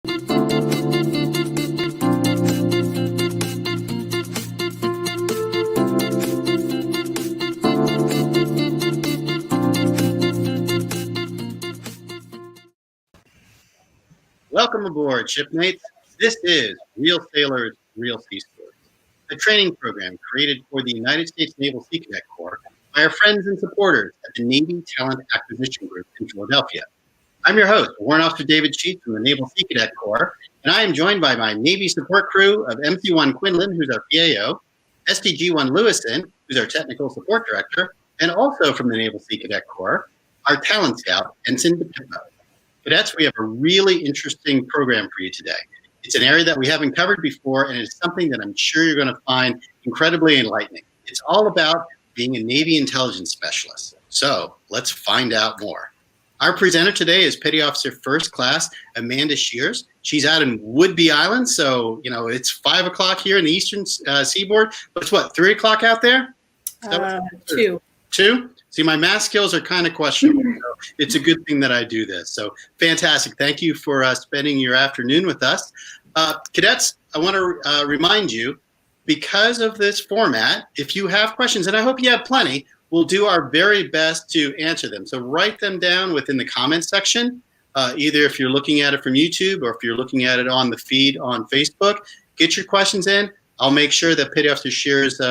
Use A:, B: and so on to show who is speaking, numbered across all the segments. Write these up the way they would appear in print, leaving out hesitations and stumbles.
A: Welcome aboard, Shipmates. This is Real Sailors, Real Sea Stories, a training program created for the United States Naval Sea Cadet Corps by our friends and supporters at the Navy Talent Acquisition Group in Philadelphia. I'm your host, Warrant Officer David Sheets from the Naval Sea Cadet Corps, and I am joined by my Navy support crew of MC1 Quinlan, who's our PAO, STG1 Lewison, who's our Technical Support Director, and also from the Naval Sea Cadet Corps, our Talent Scout, Ensign DePippo. Cadets, we have a really interesting program for you today. It's an area that we haven't covered before, and it's something that I'm sure you're going to find incredibly enlightening. It's all about being a Navy intelligence specialist. So let's find out more. Our presenter today is Petty Officer First Class Amanda Shears. She's out in Whidbey Island, so it's 5 o'clock here in the Eastern Seaboard. But it's what, 3 o'clock out there?
B: 2.
A: 2? See, my math skills are kind of questionable. So it's a good thing that I do this. So fantastic. Thank you for spending your afternoon with us. Cadets, I want to remind you, because of this format, if you have questions, and I hope you have plenty, we'll do our very best to answer them. So write them down within the comments section, either if you're looking at it from YouTube or if you're looking at it on the feed on Facebook. Get your questions in. I'll make sure that Petty Officer Shears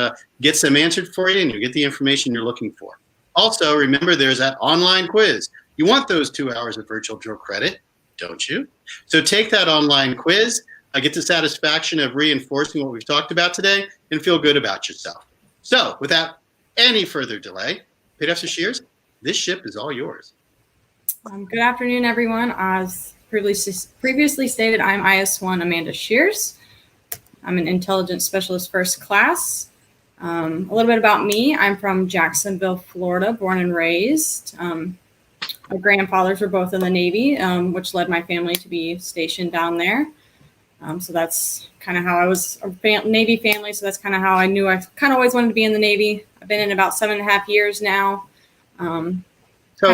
A: gets them answered for you, and you'll get the information you're looking for. Also, remember, there's that online quiz. You want those 2 hours of virtual drill credit, don't you? So take that online quiz, get the satisfaction of reinforcing what we've talked about today, and feel good about yourself. So without any further delay, Petty Officer Shears, this ship is all yours.
B: Good afternoon, everyone. As previously stated, I'm IS1 Amanda Shears. I'm an intelligence specialist first class. A little bit about me. I'm from Jacksonville, Florida, born and raised. My grandfathers were both in the Navy, which led my family to be stationed down there. So that's kind of how I was a Navy family. So that's kind of how I knew I kind of always wanted to be in the Navy. I've been in about 7.5 years now.
A: So
B: kind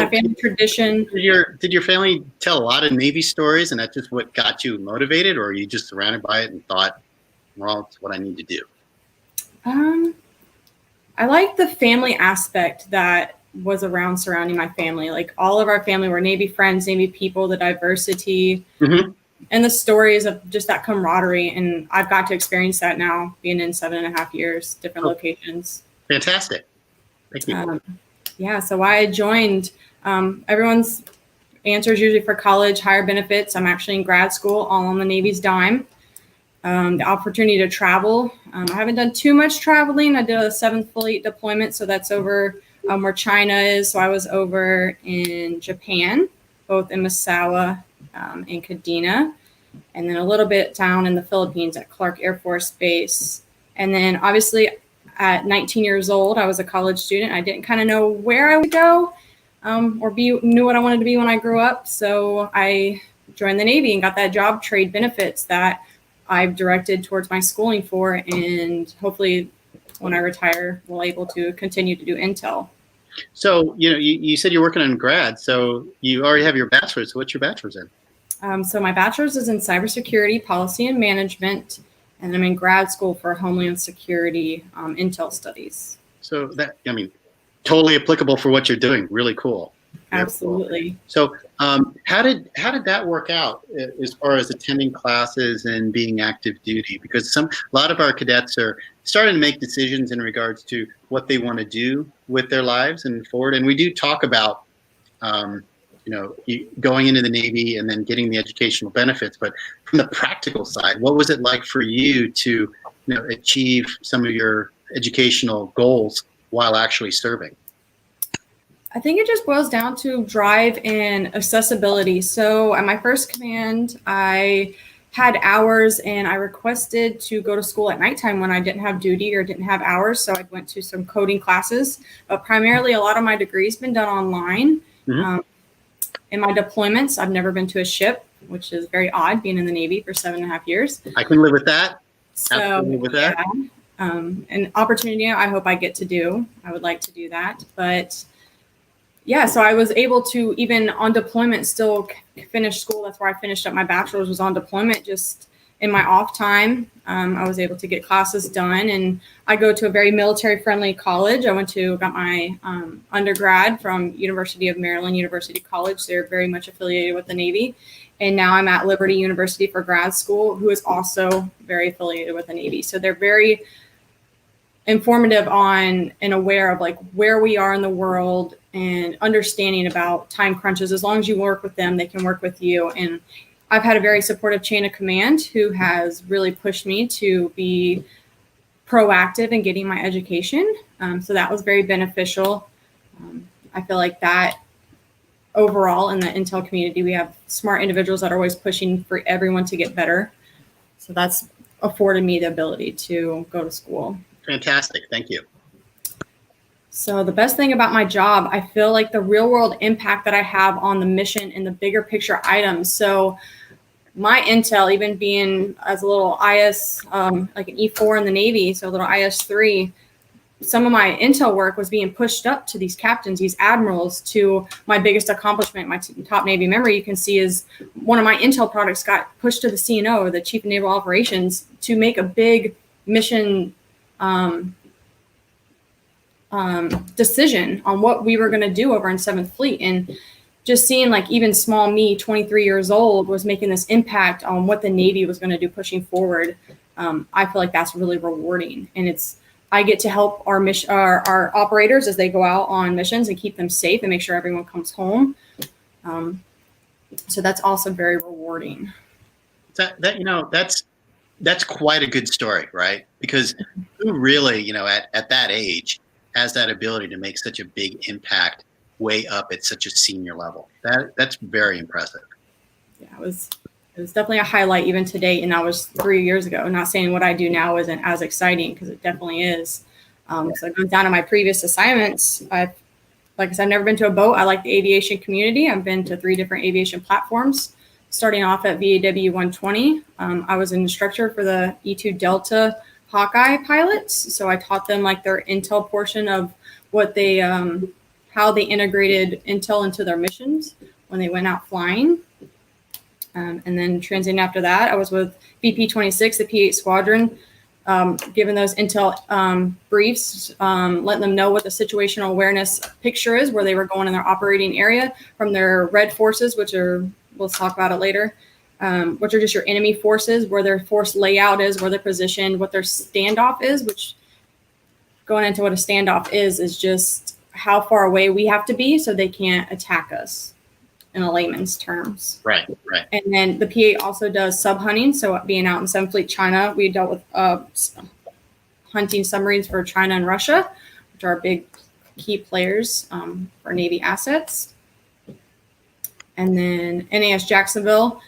B: of family tradition.
A: Did your family tell a lot of Navy stories, and that's just what got you motivated, or are you just surrounded by it and thought, well, it's what I need to do?
B: I like the family aspect that was surrounding my family. Like all of our family were Navy friends, Navy people, the diversity, and the stories of just that camaraderie. And I've got to experience that now, being in 7.5 years, different locations.
A: Fantastic. Thank you.
B: Yeah, so why I joined, everyone's answers usually for college, higher benefits. I'm actually in grad school, all on the Navy's dime. The opportunity to travel. I haven't done too much traveling. I did a 7th Fleet deployment, so that's over where China is. So I was over in Japan, both in Misawa and Kadena, and then a little bit down in the Philippines at Clark Air Force Base. And then obviously at 19 years old, I was a college student. I didn't kind of know where I would go knew what I wanted to be when I grew up. So I joined the Navy and got that job trade benefits that I've directed towards my schooling for, and hopefully when I retire, we'll able to continue to do intel.
A: So, you said you're working on grad, so you already have your bachelor's. So what's your bachelor's in?
B: So my bachelor's is in cybersecurity, policy, and management, and I'm in grad school for Homeland Security intel studies.
A: So that, totally applicable for what you're doing. Really cool.
B: Absolutely.
A: So how did that work out as far as attending classes and being active duty? Because a lot of our cadets are starting to make decisions in regards to what they want to do with their lives and forward. And we do talk about, going into the Navy and then getting the educational benefits. But from the practical side, what was it like for you to achieve some of your educational goals while actually serving?
B: I think it just boils down to drive and accessibility. So at my first command, I had hours and I requested to go to school at nighttime when I didn't have duty or didn't have hours. So I went to some coding classes, but primarily a lot of my degree's been done online. In my deployments, I've never been to a ship, which is very odd being in the Navy for 7.5 years.
A: I can live with that.
B: So,
A: live with that.
B: An opportunity I hope I get to do. I would like to do that, but Yeah, so I was able to, even on deployment, still finish school. That's where I finished up my bachelor's, was on deployment. Just in my off time, I was able to get classes done. And I go to a very military-friendly college. I got my undergrad from University of Maryland, University College. They're very much affiliated with the Navy. And now I'm at Liberty University for grad school, who is also very affiliated with the Navy. So they're very informative on and aware of like where we are in the world and understanding about time crunches. As long as you work with them, they can work with you. And I've had a very supportive chain of command who has really pushed me to be proactive in getting my education. So that was very beneficial. I feel like that overall in the Intel community, we have smart individuals that are always pushing for everyone to get better. So that's afforded me the ability to go to school.
A: Fantastic. Thank you.
B: So the best thing about my job, I feel like the real world impact that I have on the mission and the bigger picture items. So my intel, even being as a little IS, like an E4 in the Navy, so a little IS3, some of my intel work was being pushed up to these captains, these admirals, to my biggest accomplishment, my top Navy memory you can see is one of my intel products got pushed to the CNO, or the Chief of Naval Operations, to make a big mission decision on what we were going to do over in 7th Fleet. And just seeing like even small me, 23 years old, was making this impact on what the Navy was going to do pushing forward. I feel like that's really rewarding. And I get to help our operators as they go out on missions and keep them safe and make sure everyone comes home. So that's also very rewarding.
A: That's quite a good story, right? Because who really, at that age has that ability to make such a big impact way up at such a senior level? That's very impressive.
B: Yeah, it was definitely a highlight even today, and that was 3 years ago. Not saying what I do now isn't as exciting, because it definitely is. So going down to my previous assignments, like I said, I've never been to a boat. I like the aviation community. I've been to 3 different aviation platforms. Starting off at VAW 120, I was an instructor for the E2 Delta Hawkeye pilots. So I taught them like their intel portion of what they, how they integrated intel into their missions when they went out flying. And then transiting after that, I was with VP 26, the P8 Squadron, giving those intel briefs, letting them know what the situational awareness picture is, where they were going in their operating area from their red forces, which are, we'll talk about it later, which are just your enemy forces, where their force layout is, where they're positioned, what their standoff is, which, going into what a standoff is just how far away we have to be so they can't attack us, in a layman's terms.
A: Right.
B: And then the P8 also does sub-hunting. So being out in 7th Fleet China, we dealt with hunting submarines for China and Russia, which are big key players for Navy assets. And then NAS Jacksonville,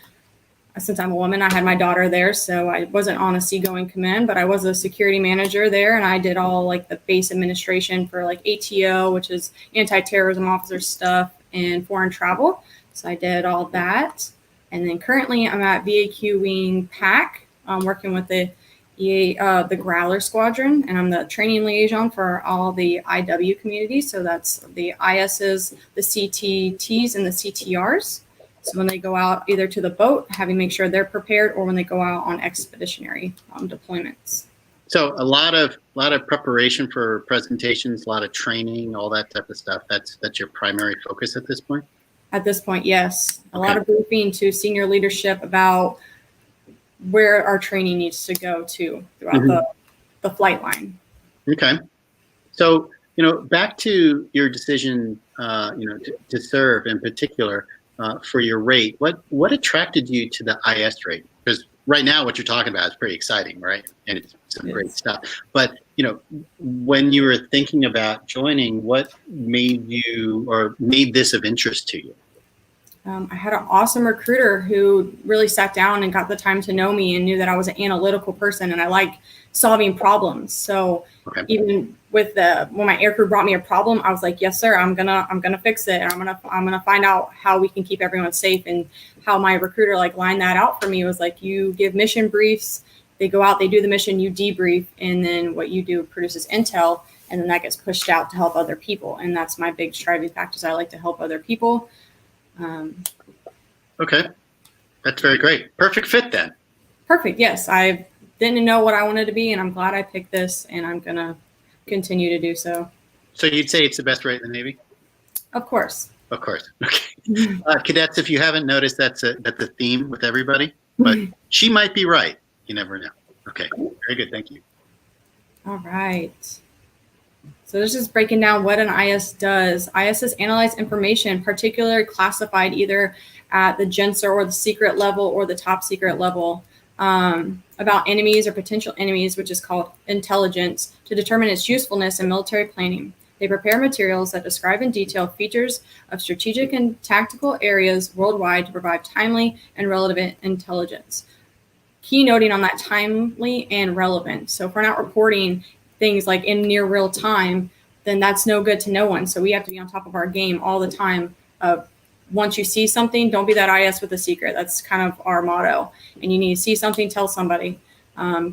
B: since I'm a woman, I had my daughter there, so I wasn't on a seagoing command, but I was a security manager there, and I did all like the base administration for like ATO, which is anti-terrorism officer stuff, and foreign travel. So I did all that. And then currently I'm at VAQ Wing PAC, working with the Growler Squadron, and I'm the training liaison for all the IW communities. So that's the ISs, the CTTs, and the CTRs. So when they go out either to the boat, having make sure they're prepared, or when they go out on expeditionary deployments.
A: So a lot of preparation for presentations, a lot of training, all that type of stuff. That's your primary focus at this point?
B: At this point, yes. A lot of briefing to senior leadership about where our training needs to go to throughout the flight line. Okay.
A: So, back to your decision, to serve in particular for your rate. What attracted you to the IS rate? Because right now what you're talking about is pretty exciting, right? And it's some great stuff. But, when you were thinking about joining, what made this of interest to you?
B: I had an awesome recruiter who really sat down and got the time to know me and knew that I was an analytical person and I like solving problems. So even with when my aircrew brought me a problem, I was like, yes, sir, I'm gonna fix it. And I'm gonna find out how we can keep everyone safe. And how my recruiter like lined that out for me was like, you give mission briefs, they go out, they do the mission, you debrief, and then what you do produces intel. and then that gets pushed out to help other people. And that's my big striving factor, is I like to help other people.
A: Okay. That's very great. Perfect fit then.
B: Perfect. Yes. I didn't know what I wanted to be, and I'm glad I picked this, and I'm going to continue to do so.
A: So you'd say it's the best rate in the Navy?
B: Of course.
A: Of course. Okay. Cadets, if you haven't noticed, that's a theme with everybody, but she might be right. You never know. Okay. Very good. Thank you.
B: All right. So this is breaking down what an IS does. ISs analyze information, particularly classified either at the GENSER or the secret level or the top secret level, about enemies or potential enemies, which is called intelligence, to determine its usefulness in military planning. They prepare materials that describe in detail features of strategic and tactical areas worldwide to provide timely and relevant intelligence. Keynoting on that timely and relevant. So if we're not reporting things like in near real time, then that's no good to no one. So we have to be on top of our game all the time. Once you see something, don't be that IS with a secret. That's kind of our motto. And you need to see something, tell somebody,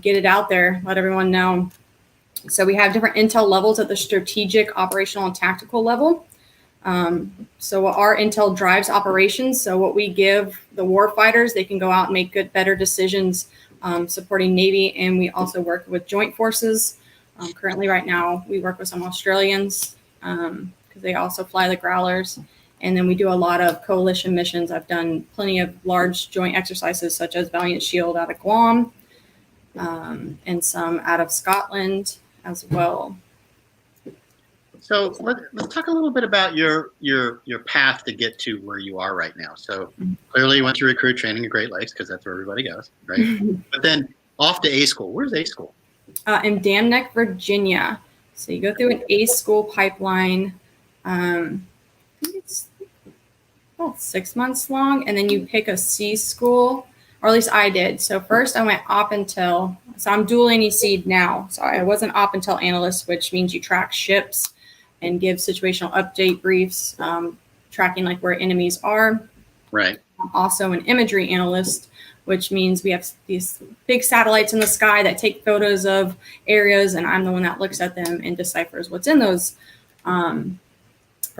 B: get it out there, let everyone know. So we have different intel levels at the strategic, operational, and tactical level. So our intel drives operations. So what we give the war fighters, they can go out and make better decisions supporting Navy. And we also work with joint forces. Currently right now, we work with some Australians because they also fly the Growlers. And then we do a lot of coalition missions. I've done plenty of large joint exercises such as Valiant Shield out of Guam and some out of Scotland as well.
A: So let's talk a little bit about your path to get to where you are right now. So clearly you went through recruit training at Great Lakes because that's where everybody goes, right? But then off to A school. Where's A school?
B: In Dam Neck, Virginia. So you go through an A school pipeline. I think it's about 6 months long, and then you pick a C school, or at least I did. So first I went op intel. So I'm dual NEC now. So I was an op intel analyst, which means you track ships and give situational update briefs, tracking like where enemies are.
A: Right.
B: I'm also an imagery analyst, which means we have these big satellites in the sky that take photos of areas, and I'm the one that looks at them and deciphers what's in those, from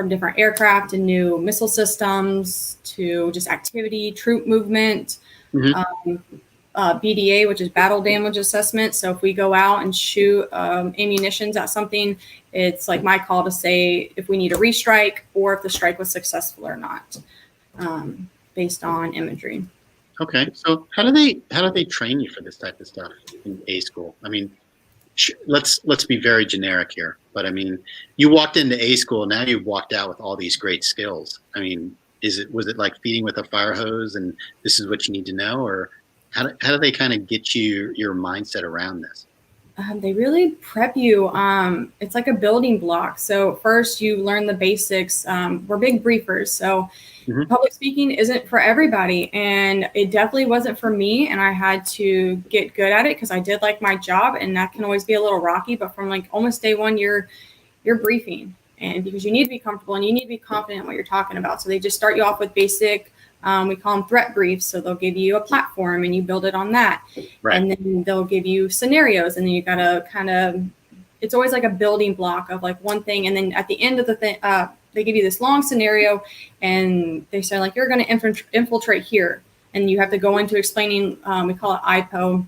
B: different aircraft and new missile systems to just activity, troop movement, BDA, which is battle damage assessment. So if we go out and shoot ammunitions at something, it's like my call to say if we need a restrike or if the strike was successful or not, based on imagery.
A: Okay, so how do they train you for this type of stuff in A school? I mean, let's be very generic here, but I mean, you walked into A school, now you've walked out with all these great skills. I mean, was it like feeding with a fire hose and this is what you need to know, or how do they kind of get your mindset around this?
B: They really prep you. It's like a building block. So first you learn the basics. We're big briefers. So public speaking isn't for everybody. And it definitely wasn't for me. And I had to get good at it because I did like my job, and that can always be a little rocky. But from like almost day one, you're briefing, and because you need to be comfortable and you need to be confident in what you're talking about. So they just start you off with basic, we call them threat briefs. So they'll give you a platform and you build it on that. Right. And then they'll give you scenarios, and then you got to kind of, it's always like a building block of like one thing. And then at the end of the thing, they give you this long scenario and they say like, you're going to infiltrate here. And you have to go into explaining, we call it IPO.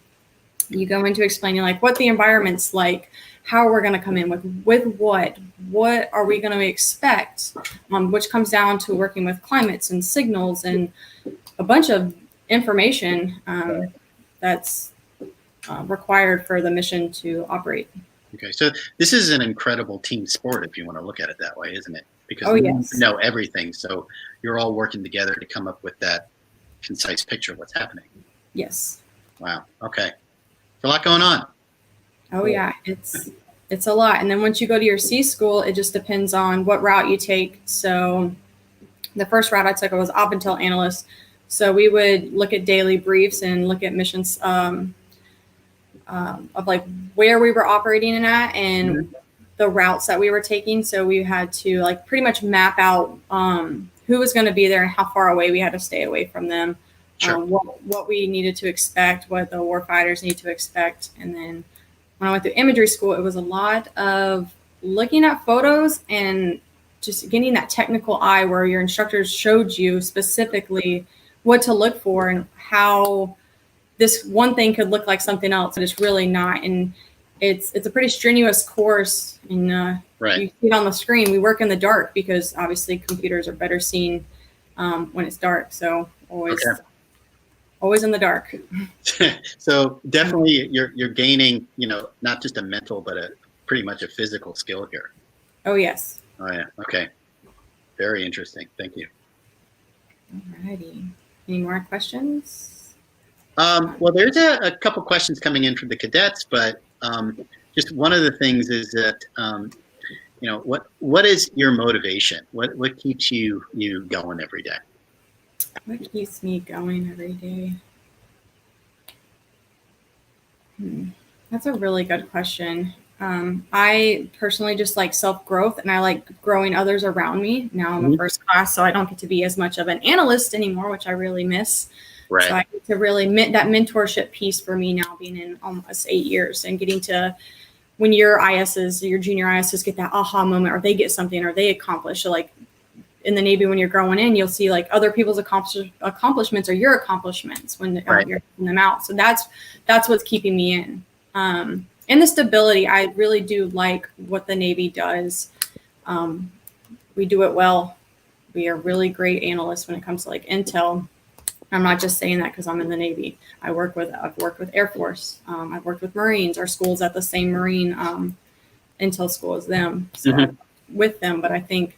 B: You go into explaining like what the environment's like, how we're going to come in with what are we going to expect, which comes down to working with climates and signals and a bunch of information that's required for the mission to operate.
A: Okay, so this is an incredible team sport if you want to look at it that way, isn't it? Because you know everything, so you're all working together to come up with that concise picture of what's happening.
B: Yes.
A: Wow. Okay. There's a lot going on.
B: Oh yeah, it's a lot. And then once you go to your C school, it just depends on what route you take. So the first route I took was op intel analyst. So we would look at daily briefs and look at missions of like where we were operating in at and the routes that we were taking. So we had to like pretty much map out who was going to be there and how far away we had to stay away from them. Sure. What we needed to expect, what the warfighters need to expect. And then when I went through imagery school, it was a lot of looking at photos and just getting that technical eye where your instructors showed you specifically what to look for and how this one thing could look like something else, but it's really not. And it's a pretty strenuous course. And you see it on the screen. We work in the dark because obviously computers are better seen when it's dark. So always in the dark.
A: So definitely you're gaining, not just a mental, but pretty much a physical skill here.
B: Oh, yes.
A: Oh, yeah. Okay. Very interesting. Thank you.
B: Alrighty. Any more questions?
A: Well, there's a couple questions coming in from the cadets, but just one of the things is that, what is your motivation? What keeps you going every day?
B: What keeps me going every day? That's a really good question. I personally just like self-growth, and I like growing others around me. Now I'm a first class, so I don't get to be as much of an analyst anymore, which I really miss.
A: Right.
B: So I get to really that mentorship piece for me now, being in almost 8 years and getting to, when your junior ISs get that aha moment, or they get something, or they accomplish. So like in the Navy, when you're growing in, you'll see like other people's accomplishments or your accomplishments when you're putting them out. So that's what's keeping me in. And the stability, I really do like what the Navy does. We do it well. We are really great analysts when it comes to like intel. I'm not just saying that because I'm in the Navy. I've worked with Air Force. I've worked with Marines. Our school's at the same Marine intel school as them. So with them, but I think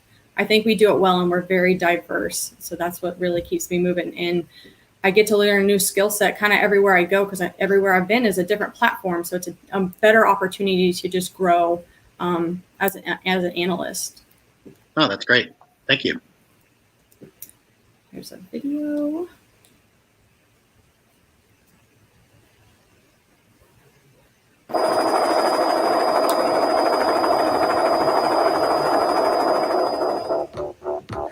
B: we do it well, and we're very diverse. So that's what really keeps me moving. And I get to learn a new skill set kind of everywhere I go, because everywhere I've been is a different platform. So it's a better opportunity to just grow as an analyst.
A: Oh, that's great. Thank you.
B: Here's a video.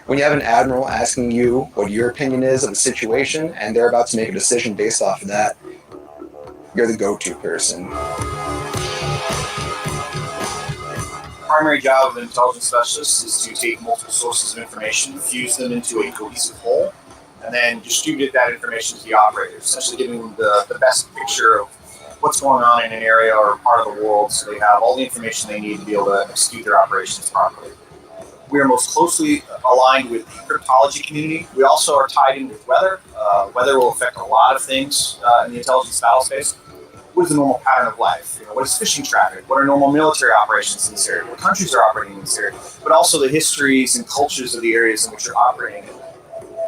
C: When you have an admiral asking you what your opinion is of the situation, and they're about to make a decision based off of that, you're the go-to person.
D: Primary job of an intelligence specialist is to take multiple sources of information, fuse them into a cohesive whole, and then distribute that information to the operators, essentially giving them the best picture of what's going on in an area or part of the world, so they have all the information they need to be able to execute their operations properly. We are most closely aligned with the cryptology community. We also are tied in with weather. Weather will affect a lot of things in the intelligence battle space. What is the normal pattern of life? What is fishing traffic? What are normal military operations in this area? What countries are operating in this area? But also the histories and cultures of the areas in which you're operating in.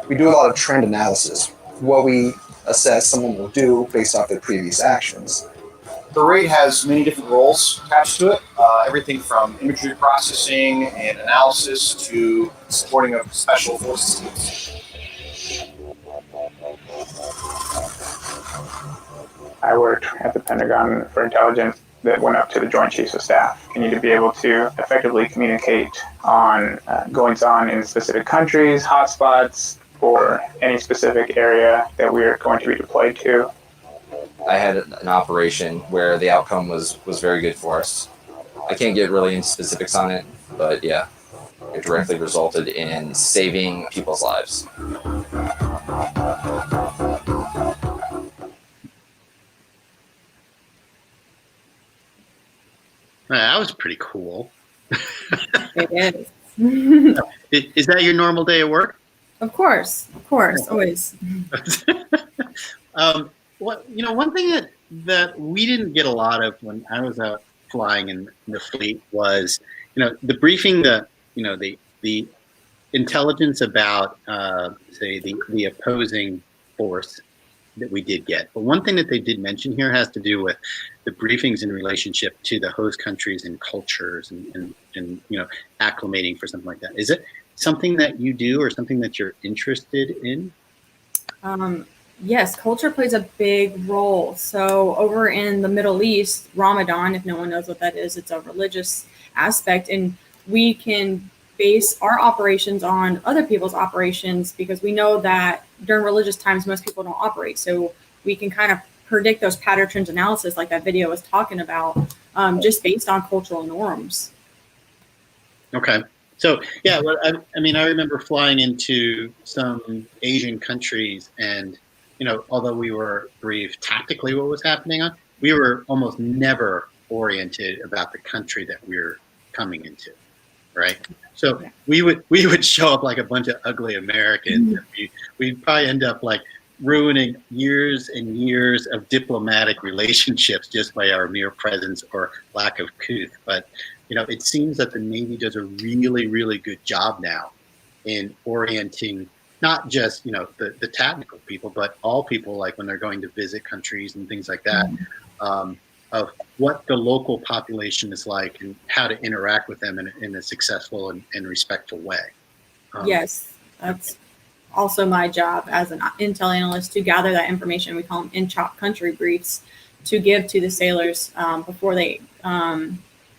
C: We do a lot of trend analysis, what we assess someone will do based off their previous actions.
D: The raid has many different roles attached to it, everything from imagery processing and analysis to supporting of special forces teams.
E: I worked at the Pentagon for intelligence that went up to the Joint Chiefs of Staff. You need to be able to effectively communicate on goings on in specific countries, hotspots, or any specific area that we are going to be deployed to.
F: I had an operation where the outcome was very good for us. I can't get really into specifics on it, but yeah, it directly resulted in saving people's lives.
A: That was pretty cool.
B: It is.
A: Is that your normal day at work?
B: Of course, always.
A: One thing that we didn't get a lot of when I was out flying in the fleet was, the briefing, the intelligence about, say, the opposing force that we did get. But one thing that they did mention here has to do with the briefings in relationship to the host countries and cultures and acclimating for something like that. Is it something that you do or something that you're interested in?
B: Yes, culture plays a big role. So over in the Middle East, Ramadan, if no one knows what that is, it's a religious aspect, and we can base our operations on other people's operations because we know that during religious times, most people don't operate. So we can kind of predict those pattern trends analysis like that video was talking about, just based on cultural norms.
A: Okay. So yeah, well, I mean, I remember flying into some Asian countries, and although we were briefed tactically what was happening on, we were almost never oriented about the country that we were coming into, right? So
B: Yeah.
A: we would show up like a bunch of ugly Americans. We'd probably end up like ruining years and years of diplomatic relationships just by our mere presence or lack of couth. But it seems that the Navy does a really, really good job now in orienting not just the technical people, but all people, like when they're going to visit countries and things like that, of what the local population is like and how to interact with them in a successful and respectful way.
B: Yes, that's also my job as an intel analyst, to gather that information. We call them in-chop country briefs, to give to the sailors before they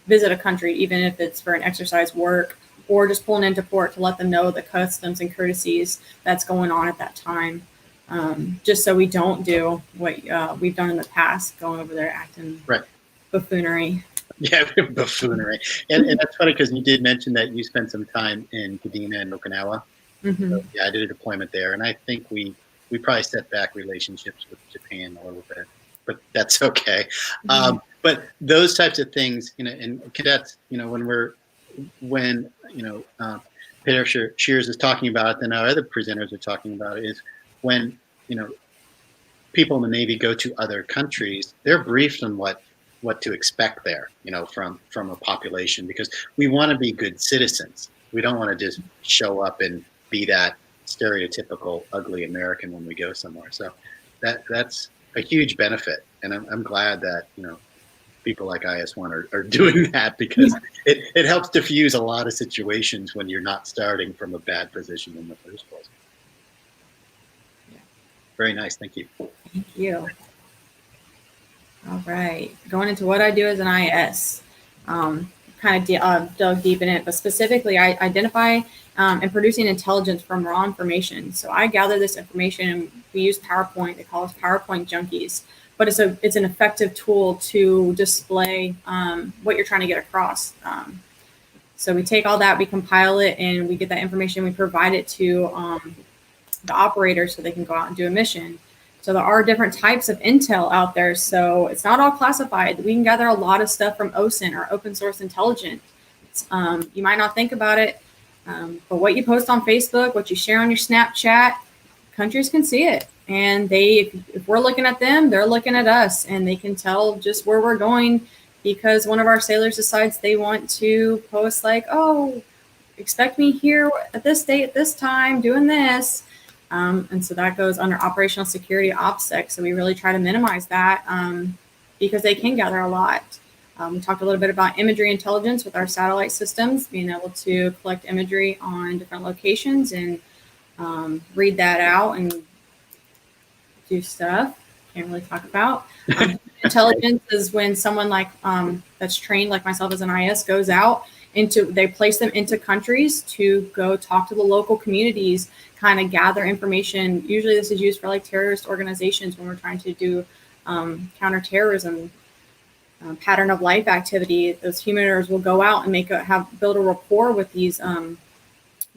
B: visit a country, even if it's for an exercise work or just pulling into port, to let them know the customs and courtesies that's going on at that time. Just so we don't do what we've done in the past, going over there acting buffoonery.
A: Yeah, buffoonery. And that's funny because you did mention that you spent some time in Kadena and Okinawa.
B: Mm-hmm.
A: So, yeah, I did a deployment there, and I think we probably set back relationships with Japan a little bit, but that's okay.
B: Mm-hmm.
A: But those types of things, in cadets, when Peter Shears is talking about it, and our other presenters are talking about it, is when people in the Navy go to other countries, they're briefed on what to expect there, from a population, because we want to be good citizens. We don't want to just show up and be that stereotypical ugly American when we go somewhere. So that's a huge benefit, and I'm glad that people like IS1 are doing that, because it helps diffuse a lot of situations when you're not starting from a bad position in the first place. Yeah. Very nice. Thank you.
B: Thank you. All right. Going into what I do as an IS, kind of dug deep in it, but specifically I identify and producing intelligence from raw information. So I gather this information, and we use PowerPoint. They call us PowerPoint junkies, but it's an effective tool to display what you're trying to get across. So we take all that, we compile it, and we get that information. We provide it to the operators so they can go out and do a mission. So there are different types of intel out there. So it's not all classified. We can gather a lot of stuff from OSINT, or open source intelligence. You might not think about it, but what you post on Facebook, what you share on your Snapchat, countries can see it. And if we're looking at them, they're looking at us, and they can tell just where we're going, because one of our sailors decides they want to post like, oh, expect me here at this date, at this time, doing this. And so that goes under operational security OPSEC. So we really try to minimize that because they can gather a lot. We talked a little bit about imagery intelligence with our satellite systems, being able to collect imagery on different locations and read that out and do stuff. Can't really talk about. Intelligence is when someone like that's trained like myself as an IS goes out they place them into countries to go talk to the local communities, kind of gather information. Usually this is used for like terrorist organizations when we're trying to do counterterrorism, pattern of life activity. Those humanitarians will go out and build a rapport with these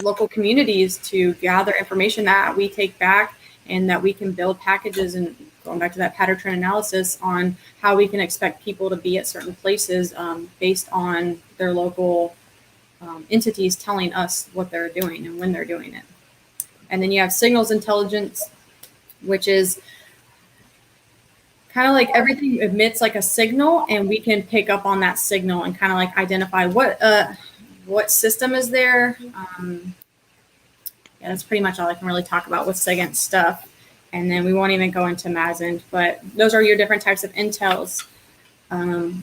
B: local communities to gather information that we take back, and that we can build packages, and going back to that pattern analysis on how we can expect people to be at certain places based on their local entities telling us what they're doing and when they're doing it. And then you have signals intelligence, which is kind of like everything emits like a signal, and we can pick up on that signal and kind of like identify what system is there. Yeah, that's pretty much all I can really talk about with SIGINT stuff. And then we won't even go into MASINT, but those are your different types of intels.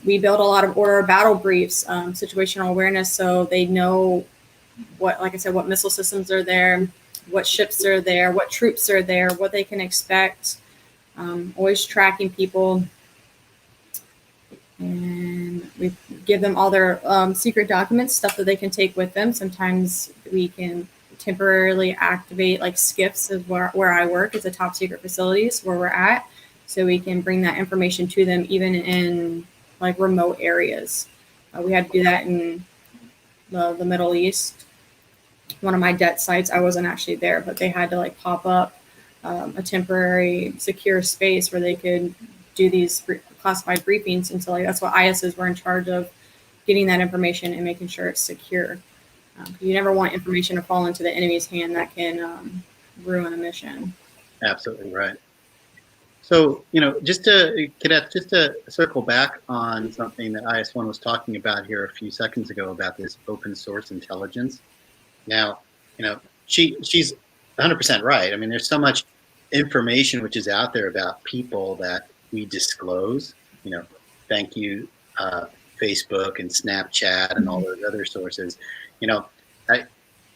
B: We build a lot of order of battle briefs, situational awareness, so they know like I said, what missile systems are there, what ships are there, what troops are there, what they can expect. Always tracking people. And we give them all their secret documents, stuff that they can take with them. Sometimes we can temporarily activate like SCIFs is where I work. It's a top secret facilities where we're at. So we can bring that information to them even in like remote areas. We had to do that in the Middle East. One of my debt sites, I wasn't actually there, but they had to like pop up a temporary secure space where they could do these classified briefings. And so like that's what ISs were in charge of, getting that information and making sure it's secure. You never want information to fall into the enemy's hand that can ruin a mission.
A: Absolutely right. So, just to circle back on something that IS1 was talking about here a few seconds ago about this open source intelligence. Now, she's 100% right. I mean, there's so much information which is out there about people that we disclose. Thank you, Facebook and Snapchat and all those other sources.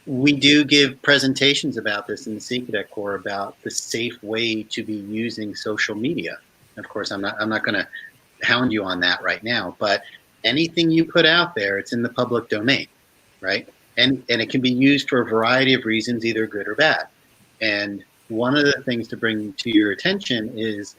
A: We do give presentations about this in the Sea Cadet Corps about the safe way to be using social media. Of course, I'm not going to hound you on that right now, but anything you put out there, it's in the public domain, right? And it can be used for a variety of reasons, either good or bad. And one of the things to bring to your attention is,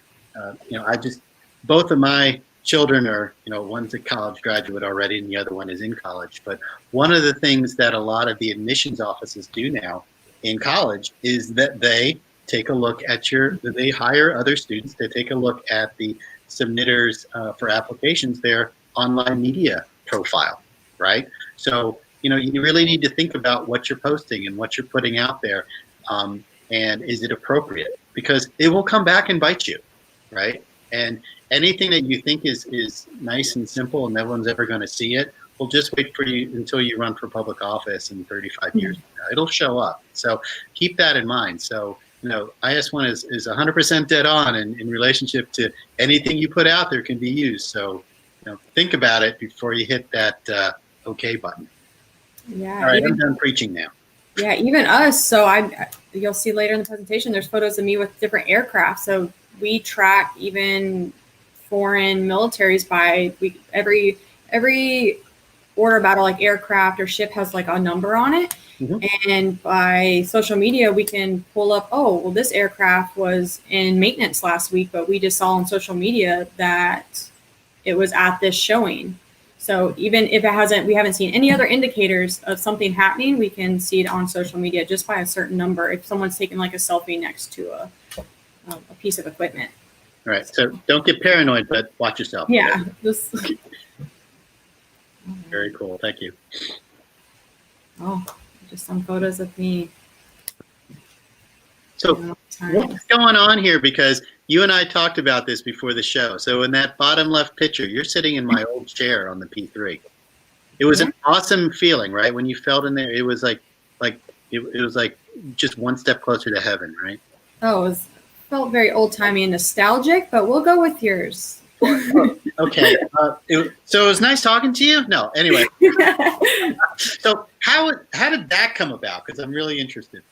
A: both of my children are, one's a college graduate already and the other one is in college. But one of the things that a lot of the admissions offices do now in college is that they take a look at they hire other students to take a look at the submitters for applications, their online media profile, right? So, you really need to think about what you're posting and what you're putting out there. And is it appropriate? Because it will come back and bite you, right? And anything that you think is nice and simple and no one's ever going to see it, well, just wait for you until you run for public office in 35 years. It'll show up. So keep that in mind. So, IS1 is 100% dead on in relationship to anything you put out there can be used. So, think about it before you hit that OK button.
B: Yeah.
A: All right, I'm done preaching now.
B: Yeah, even us. So you'll see later in the presentation, there's photos of me with different aircraft. So we track even foreign militaries by every order battle, like aircraft or ship has like a number on it. Mm-hmm. And by social media, we can pull up, this aircraft was in maintenance last week, but we just saw on social media that it was at this showing. So even if we haven't seen any other indicators of something happening, we can see it on social media just by a certain number. If someone's taking like a selfie next to a piece of equipment.
A: All right. So don't get paranoid, but watch yourself.
B: Yeah.
A: Very cool. Thank you.
B: Oh, just some photos of me.
A: So what's going on here? Because you and I talked about this before the show. So in that bottom left picture, you're sitting in my old chair on the P3. It was an awesome feeling, right? When you felt in there, it was like it was like just one step closer to heaven, right?
B: Oh, it felt very old timey and nostalgic, but we'll go with yours.
A: Okay. So it was nice talking to you. No, anyway. So how did that come about? Because I'm really interested.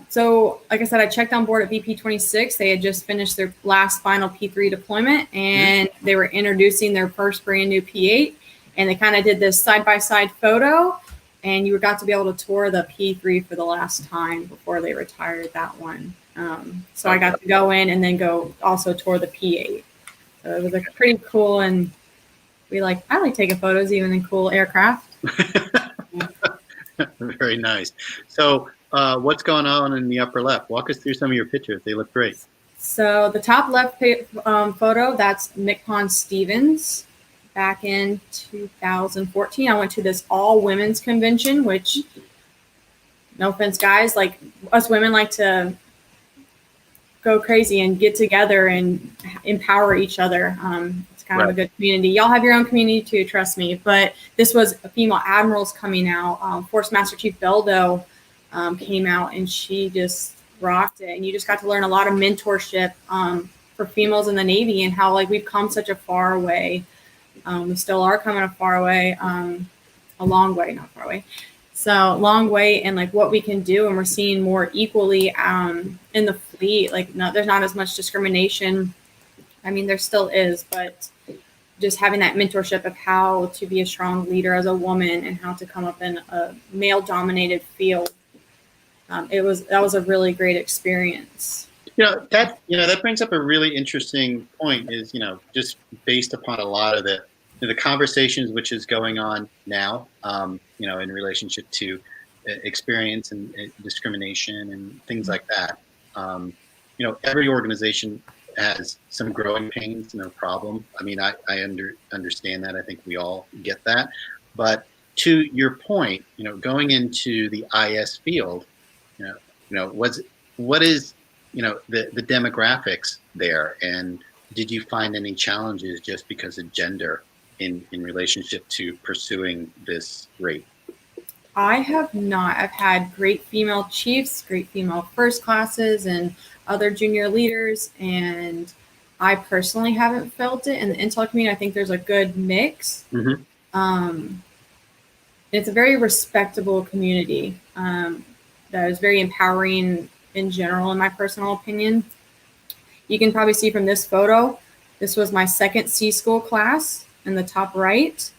B: So like I said, I checked on board at BP26. They had just finished their last final P3 deployment, and they were introducing their first brand new P8, and they kind of did this side-by-side photo, and you got to be able to tour the P3 for the last time before they retired that one. So I got to go in and then go also tour the P8. So it was like pretty cool, and I like taking photos even in cool aircraft.
A: Very nice. So what's going on in the upper left? Walk us through some of your pictures. They look great.
B: So the top left photo, that's MCPON Stevens. Back in 2014, I went to this all women's convention, which, no offense, guys, like us women like to go crazy and get together and empower each other. It's kind of a good community. Y'all have your own community too, trust me. But this was female admirals coming out. Force Master Chief Beldo came out, and she just rocked it. And you just got to learn a lot of mentorship for females in the Navy, and how like we've come such a far way. We still are coming a far way, a long way, not far away. So long way, and like what we can do, and we're seeing more equally in the fleet. Like there's not as much discrimination. I mean, there still is, but just having that mentorship of how to be a strong leader as a woman and how to come up in a male-dominated field. That was a really great experience.
A: That brings up a really interesting point. Is just based upon a lot of the the conversations which is going on now, in relationship to experience and discrimination and things like that. Every organization has some growing pains, no problem. I mean, I understand that. I think we all get that. But to your point, going into the IS field, what is, the demographics there, and did you find any challenges just because of gender in relationship to pursuing this rate?
B: I have not. I've had great female chiefs, great female first classes, and other junior leaders, and I personally haven't felt it. In the intel community, I think there's a good mix.
A: Mm-hmm.
B: It's a very respectable community that is very empowering in general, in my personal opinion. You can probably see from this photo, this was my second C school class in the top right.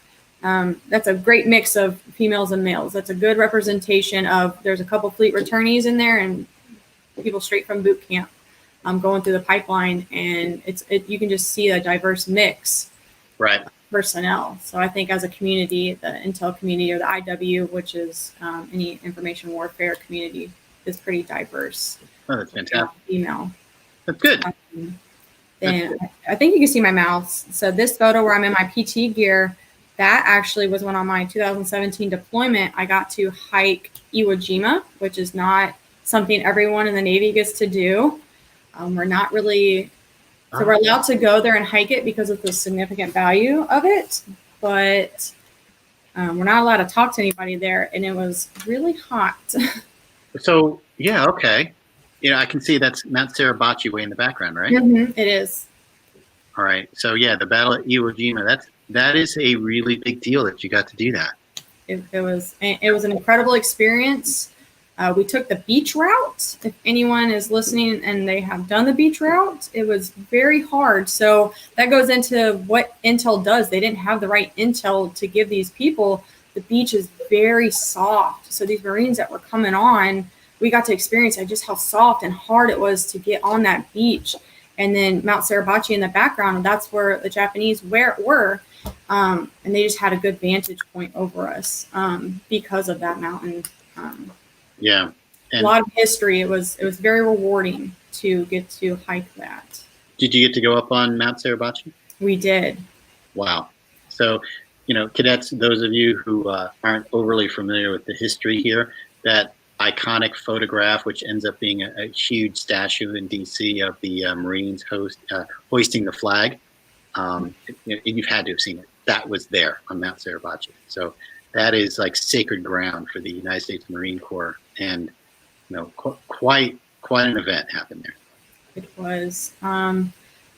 B: That's a great mix of females and males. That's a good representation of, there's a couple fleet returnees in there and people straight from boot camp going through the pipeline, and you can just see a diverse mix.
A: Right.
B: Of personnel. So I think as a community, the intel community, or the IW, which is any information warfare community, is pretty diverse.
A: Oh, that's fantastic.
B: Female.
A: That's good.
B: And I think you can see my mouth. So this photo where I'm in my PT gear, that actually was when on my 2017 deployment, I got to hike Iwo Jima, which is not something everyone in the Navy gets to do. We're not really, so we're allowed to go there and hike it because of the significant value of it, but we're not allowed to talk to anybody there, and it was really hot.
A: So, yeah, okay. I can see that's Mount Suribachi way in the background, right?
B: Mm-hmm, it is.
A: All right. So, yeah, the Battle at Iwo Jima, that is a really big deal that you got to do that.
B: It was an incredible experience. We took the beach route. If anyone is listening and they have done the beach route, it was very hard. So that goes into what intel does. They didn't have the right intel to give these people. The beach is very soft. So these Marines that were coming on, we got to experience just how soft and hard it was to get on that beach. And then Mount Suribachi in the background, and that's where the Japanese were. And they just had a good vantage point over us because of that mountain.
A: Yeah. And
B: a lot of history. It was very rewarding to get to hike that.
A: Did you get to go up on Mount Suribachi?
B: We did.
A: Wow. So, cadets, those of you who aren't overly familiar with the history here, that iconic photograph, which ends up being a huge statue in DC of the Marines hoisting the flag, you've had to have seen it. That was there on Mount Suribachi. So that is like sacred ground for the United States Marine Corps, and quite an event happened there.
B: It was.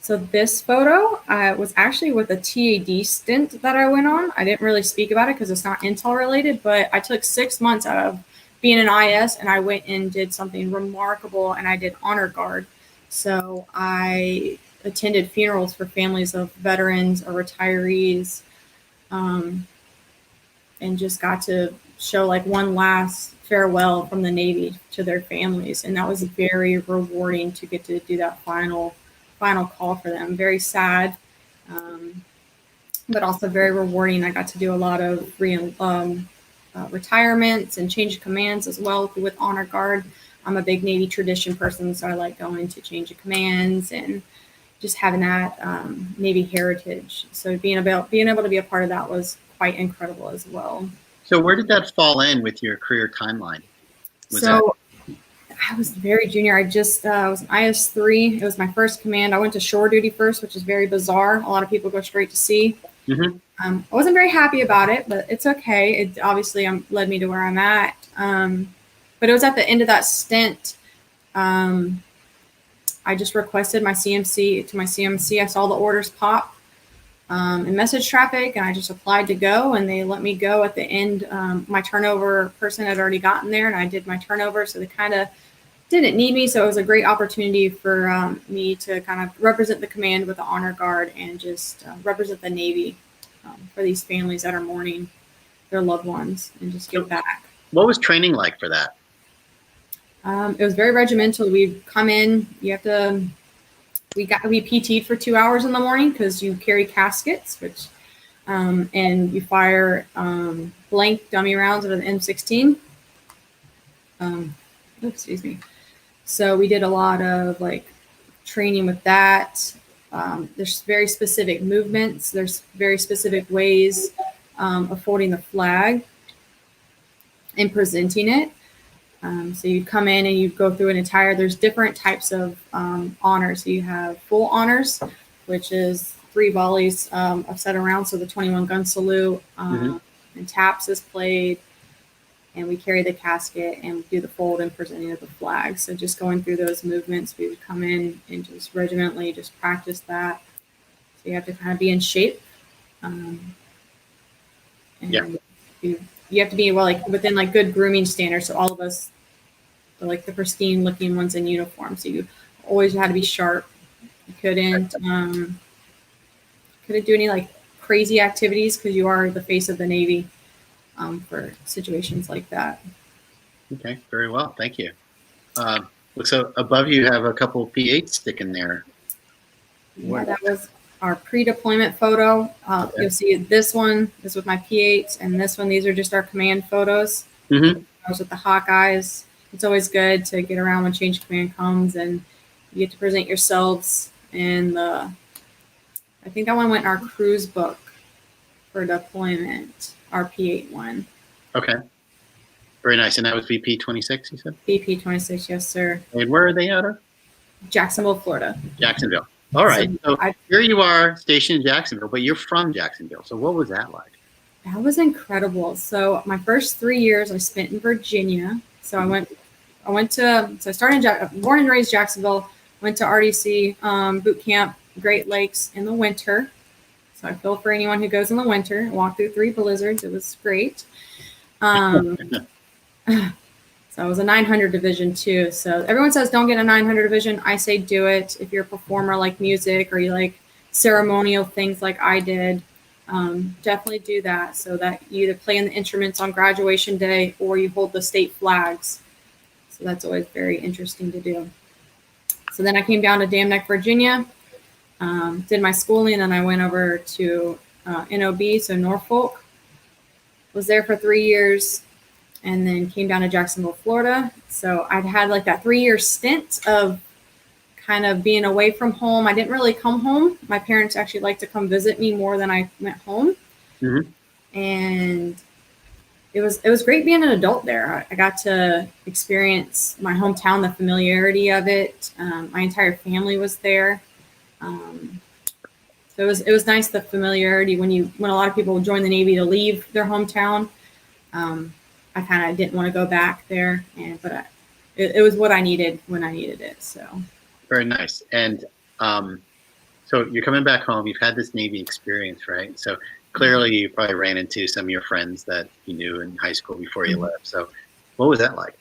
B: So this photo was actually with a TAD stint that I went on. I didn't really speak about it because it's not intel related, but I took 6 months out of being an IS, and I went and did something remarkable, and I did honor guard. So I attended funerals for families of veterans or retirees, and just got to show like one last farewell from the Navy to their families. And that was very rewarding to get to do that final call for them. Very sad, but also very rewarding. I got to do a lot of retirements and change of commands as well with honor guard. I'm a big Navy tradition person, so I like going to change of commands and just having that Navy heritage. So being able to be a part of that was quite incredible as well.
A: So where did that fall in with your career timeline?
B: I was very junior. I just was an IS-3. It was my first command. I went to shore duty first, which is very bizarre. A lot of people go straight to sea.
A: Mm-hmm.
B: I wasn't very happy about it, but it's okay. It obviously led me to where I'm at. But it was at the end of that stint. I just requested my CMC. I saw the orders pop in message traffic, and I just applied to go, and they let me go at the end. My turnover person had already gotten there, and I did my turnover, so they kind of didn't need me. So it was a great opportunity for me to kind of represent the command with the honor guard and just represent the Navy for these families that are mourning their loved ones and just give back.
A: What was training like for that?
B: It was very regimental. We'd come in, we PT'd for 2 hours in the morning because you carry caskets, which and you fire blank dummy rounds out of the M16. Excuse me. So we did a lot of like training with that. There's very specific movements. There's very specific ways of holding the flag and presenting it. So you come in and you go through an entire, there's different types of honors. So you have full honors, which is 3 volleys of set around. So the 21 gun salute and taps is played. And we carry the casket and we do the fold and presenting of the flag. So just going through those movements, we would come in and just regimentally just practice that. So you have to kind of be in shape. And you have to be within like good grooming standards. So all of us are like the pristine looking ones in uniform. So you always had to be sharp. You couldn't do any like crazy activities because you are the face of the Navy for situations like that.
A: Okay, very well. Thank you. So above you have a couple of P8s sticking there.
B: Yeah, that was our pre-deployment photo.
A: Okay.
B: You'll see this one is with my P8s, and this one, these are just our command photos.
A: Mm-hmm.
B: I was with the Hawkeyes. It's always good to get around when change of command comes, and you get to present yourselves. And I think that one went in our cruise book for deployment, our P8 one.
A: Okay. Very nice. And that was BP-26, you said?
B: BP-26, yes, sir.
A: And where are they out of?
B: Jacksonville, Florida.
A: Jacksonville. All right. So
B: I-
A: here you are stationed in Jacksonville, but you're from Jacksonville. So what was that like?
B: That was incredible. So my first 3 years I spent in Virginia. So I started born and raised Jacksonville, went to RDC boot camp, Great Lakes in the winter. So I feel for anyone who goes in the winter, walked through 3 blizzards. It was great. So I was a 900 division too. So everyone says don't get a 900 division. I say do it if you're a performer like music or you like ceremonial things like I did. Definitely do that so that you either play in the instruments on graduation day or you hold the state flags. So that's always very interesting to do. So then I came down to Dam Neck, Virginia, did my schooling, and then I went over to NOB, so Norfolk. Was there for 3 years and then came down to Jacksonville, Florida. So I'd had like that 3-year stint of kind of being away from home. I didn't really come home. My parents actually liked to come visit me more than I went home.
A: Mm-hmm.
B: And it was great being an adult there. I got to experience my hometown, the familiarity of it. My entire family was there. So it was nice, the familiarity when a lot of people join the Navy to leave their hometown. I kind of didn't want to go back there, but it was what I needed when I needed it. So
A: Very nice. And so you're coming back home. You've had this Navy experience, right? So clearly you probably ran into some of your friends that you knew in high school before you left. So what was that like?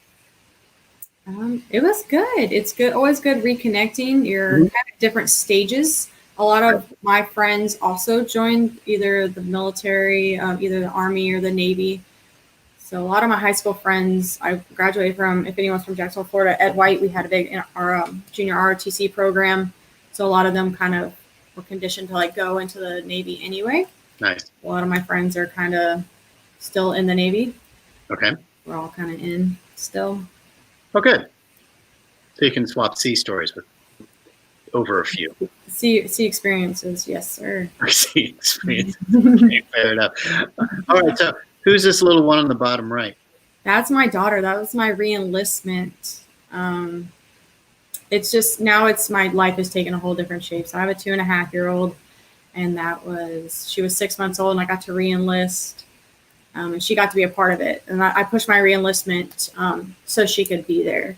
B: It was good. It's good. Always good reconnecting. You're kind of different stages. A lot of my friends also joined either the military, either the Army or the Navy. So a lot of my high school friends I graduated from, if anyone's from Jacksonville, Florida, Ed White, we had a big our junior ROTC program. So a lot of them kind of were conditioned to like go into the Navy anyway.
A: Nice.
B: A lot of my friends are kind of still in the Navy.
A: Okay.
B: We're all kind of in still.
A: Oh, good. So you can swap sea stories with over a few.
B: Sea experiences, yes, sir.
A: Sea experience. Okay, fair enough. All right. So who's this little one on the bottom right?
B: That's my daughter. That was my re-enlistment. It's just now my life has taken a whole different shape. So I have a 2.5-year-old, and she was 6 months old, and I got to re-enlist, and she got to be a part of it. And I pushed my re-enlistment so she could be there.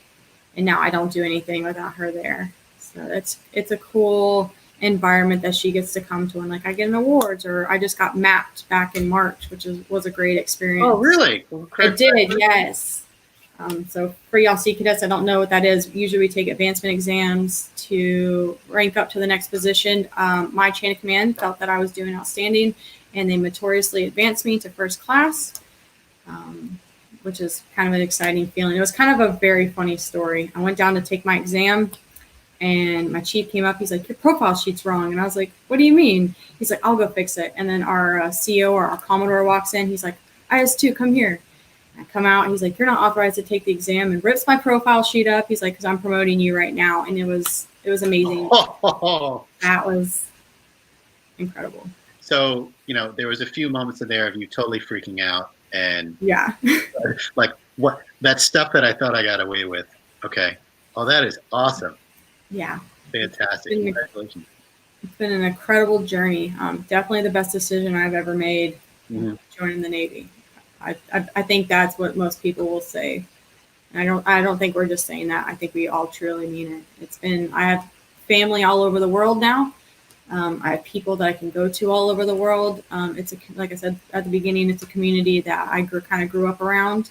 B: And now I don't do anything without her there. So it's a cool environment that she gets to come to, and like I get an awards, or I just got mapped back in March, which was a great experience.
A: Oh, really? Well,
B: I did, yes. So for y'all Sea Cadets, I don't know what that is. Usually we take advancement exams to rank up to the next position. My chain of command felt that I was doing outstanding, and they notoriously advanced me to first class, which is kind of an exciting feeling. It was kind of a very funny story. I went down to take my exam. And my chief came up. He's like, your profile sheet's wrong. And I was like, what do you mean? He's like, I'll go fix it. And then our CO or our Commodore walks in. He's like, IS2, come here. I come out. And he's like, you're not authorized to take the exam, and rips my profile sheet up. He's like, because I'm promoting you right now. And it was amazing. That was incredible.
A: So, there was a few moments in there of you totally freaking out and
B: yeah,
A: like what that stuff that I thought I got away with. Okay. Oh, that is awesome.
B: Yeah.
A: Fantastic. Congratulations.
B: It's been an incredible journey. Definitely the best decision I've ever made, joining the Navy. I think that's what most people will say. And I don't think we're just saying that. I think we all truly mean it. I have family all over the world now. I have people that I can go to all over the world. Like I said at the beginning, it's a community that I kind of grew up around,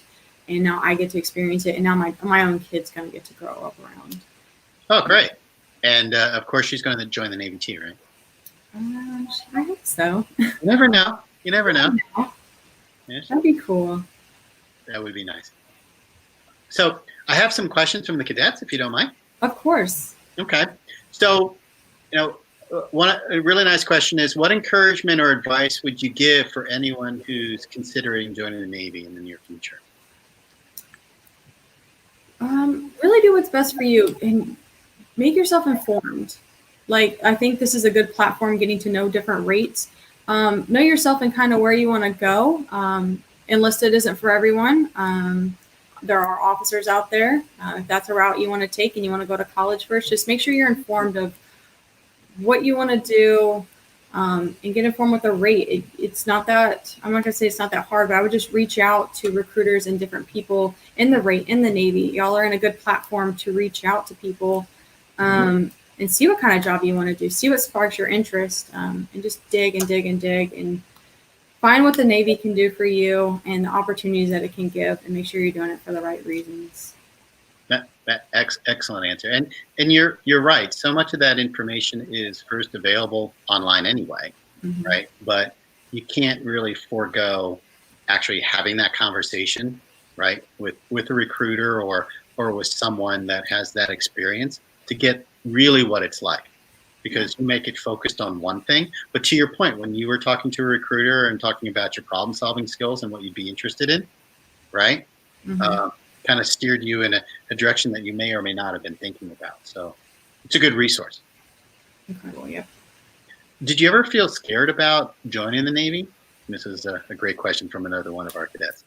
B: and now I get to experience it. And now my own kid's going to get to grow up around.
A: Oh, great. And of course, she's going to join the Navy too, right?
B: I hope so.
A: You never know. You never know. Yes.
B: That'd be cool.
A: That would be nice. So I have some questions from the cadets, if you don't mind.
B: Of course.
A: Okay. So, one a really nice question is, what encouragement or advice would you give for anyone who's considering joining the Navy in the near future?
B: Really do what's best for you and make yourself informed. Like, I think this is a good platform, getting to know different rates. Know yourself and kind of where you want to go. Enlisted isn't for everyone. There are officers out there. If that's a route you want to take and you want to go to college first, just make sure you're informed of what you want to do, and get informed with the rate. It's not that, I'm not going to say it's not that hard, but I would just reach out to recruiters and different people in the Navy. Y'all are in a good platform to reach out to people, and see what kind of job you want to do, see what sparks your interest, and just dig and find what the Navy can do for you and the opportunities that it can give, and make sure you're doing it for the right reasons.
A: Excellent answer. And you're right. So much of that information is first available online anyway, right? But you can't really forego actually having that conversation, right, with a recruiter or with someone that has that experience to get really what it's like. Because you make it focused on one thing. But to your point, when you were talking to a recruiter and talking about your problem solving skills and what you'd be interested in, right? Kind of steered you in a direction that you may or may not have been thinking about. So it's a good resource.
B: Incredible, yeah.
A: Did you ever feel scared about joining the Navy? This is a great question from another one of our cadets.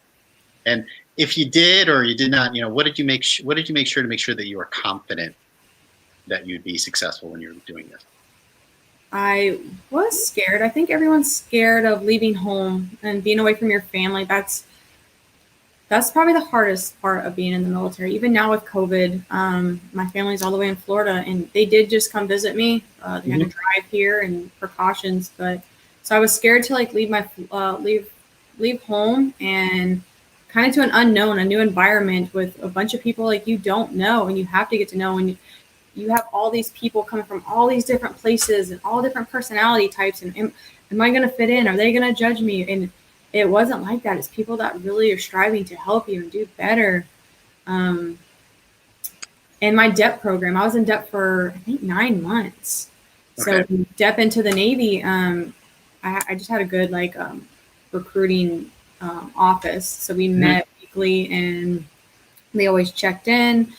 A: And if you did or you did not, what did you make sure to make sure that you were confident that you'd be successful when you're doing this?
B: I was scared. I think everyone's scared of leaving home and being away from your family. That's probably the hardest part of being in the military. Even now with COVID, my family's all the way in Florida, and they did just come visit me. They had to drive here and precautions, so I was scared to leave home and kind of to an unknown, a new environment with a bunch of people like you don't know, and you have to get to know. And you have all these people coming from all these different places and all different personality types. And am I going to fit in? Are they going to judge me? And it wasn't like that. It's people that really are striving to help you and do better. And my DEP program, I was in DEP for, I think, 9 months. Okay. So DEP into the Navy, I just had a good recruiting office. So we met weekly and they always checked in.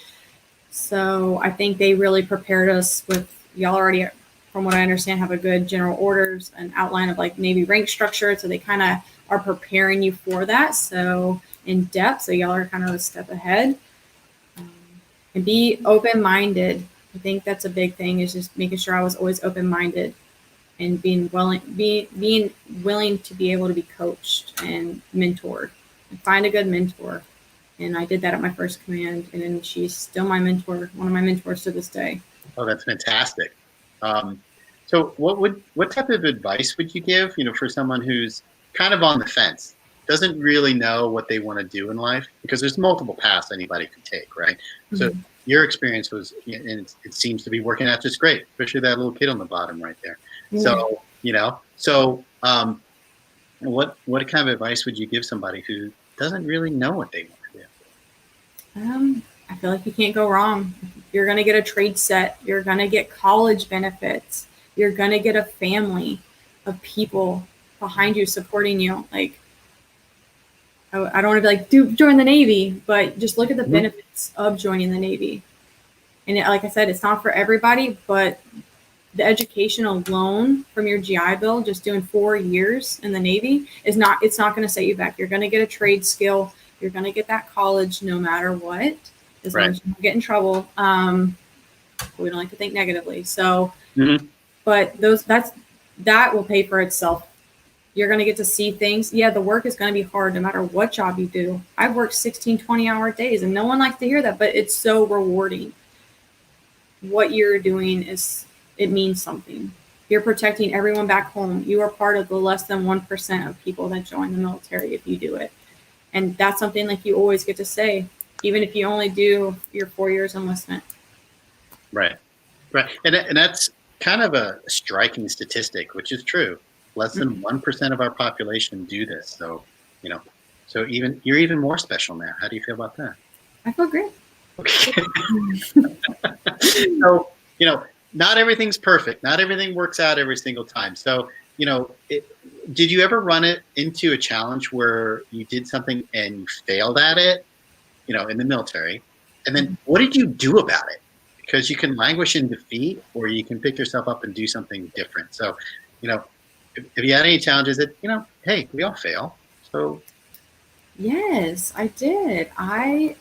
B: So I think they really prepared us with, y'all already, from what I understand, have a good general orders, an outline of Navy rank structure. So they kind of are preparing you for that. So in depth, so y'all are kind of a step ahead. And be open-minded. I think that's a big thing, is just making sure I was always open-minded and being willing to be able to be coached and mentored and find a good mentor. And I did that at my first command, and then she's still my mentor, one of my mentors to this day.
A: Oh, that's fantastic. So what type of advice would you give, for someone who's kind of on the fence, doesn't really know what they want to do in life? Because there's multiple paths anybody could take, right? So your experience was, and it seems to be working out just great, especially that little kid on the bottom right there. So, what kind of advice would you give somebody who doesn't really know what they want to do?
B: I feel like you can't go wrong. You're going to get a trade set. You're going to get college benefits. You're going to get a family of people behind you supporting you. Like, I don't want to be like, join the Navy, but just look at the benefits of joining the Navy. And like I said, it's not for everybody, but the education alone from your GI Bill, just doing 4 years in the Navy it's not going to set you back. You're going to get a trade skill. You're going to get that college no matter what, as long as you don't get in trouble. We don't like to think negatively. So, but that will pay for itself. You're going to get to see things. Yeah, the work is going to be hard no matter what job you do. I've worked 16, 20-hour days, and no one likes to hear that, but it's so rewarding. What you're doing it means something. You're protecting everyone back home. You are part of the less than 1% of people that join the military if you do it. And that's something like you always get to say, even if you only do your 4 years enlistment. Right.
A: And that's kind of a striking statistic, which is true. Less than 1% of our population do this. So, so you're even more special now. How do you feel about that?
B: I feel great.
A: Okay. So, not everything's perfect. Not everything works out every single time. So, did you ever run it into a challenge where you did something and you failed at it, in the military? And then what did you do about it? Because you can languish in defeat, or you can pick yourself up and do something different. So, if you had any challenges that, hey, we all fail. So.
B: Yes, I did. I'm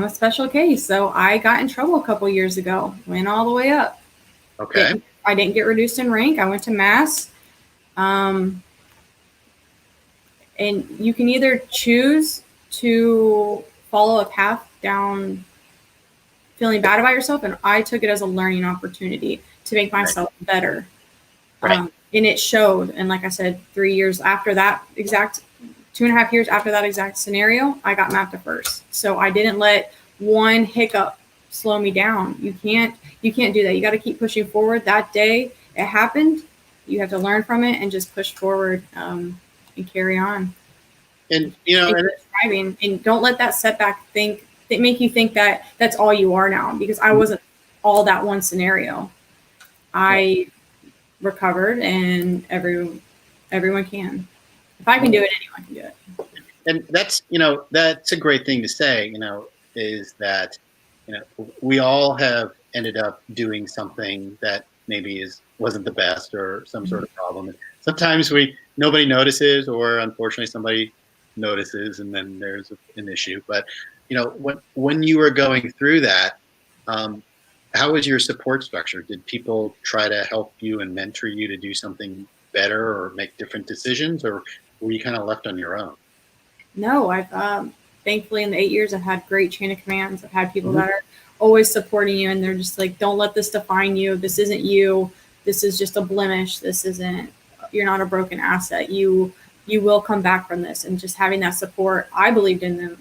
B: a special case. So I got in trouble a couple years ago, went all the way up.
A: Okay.
B: I didn't get reduced in rank. I went to mass. And you can either choose to follow a path down feeling bad about yourself. And I took it as a learning opportunity to make myself better.
A: Right.
B: And it showed. And like I said, 3 years after that exact 2.5 years after that exact scenario, I got mapped to first. So I didn't let one hiccup slow me down. You can't do that. You got to keep pushing forward. That day it happened. You have to learn from it and just push forward and carry on.
A: And
B: and don't let that setback make you think that that's all you are now, because I wasn't all that one scenario. I recovered, and everyone can. If I can do it, anyone can do it.
A: And that's a great thing to say, is that, we all have ended up doing something that maybe wasn't the best, or some sort of problem. And sometimes nobody notices, or unfortunately somebody notices, and then there's an issue. But, when you were going through that, how was your support structure? Did people try to help you and mentor you to do something better or make different decisions, or were you kind of left on your own?
B: No, I've thankfully in the 8 years I've had great chain of commands. I've had people that are always supporting you, and they're just like, don't let this define you. This isn't you. This is just a blemish. You're not a broken asset. You will come back from this. And just having that support, I believed in them.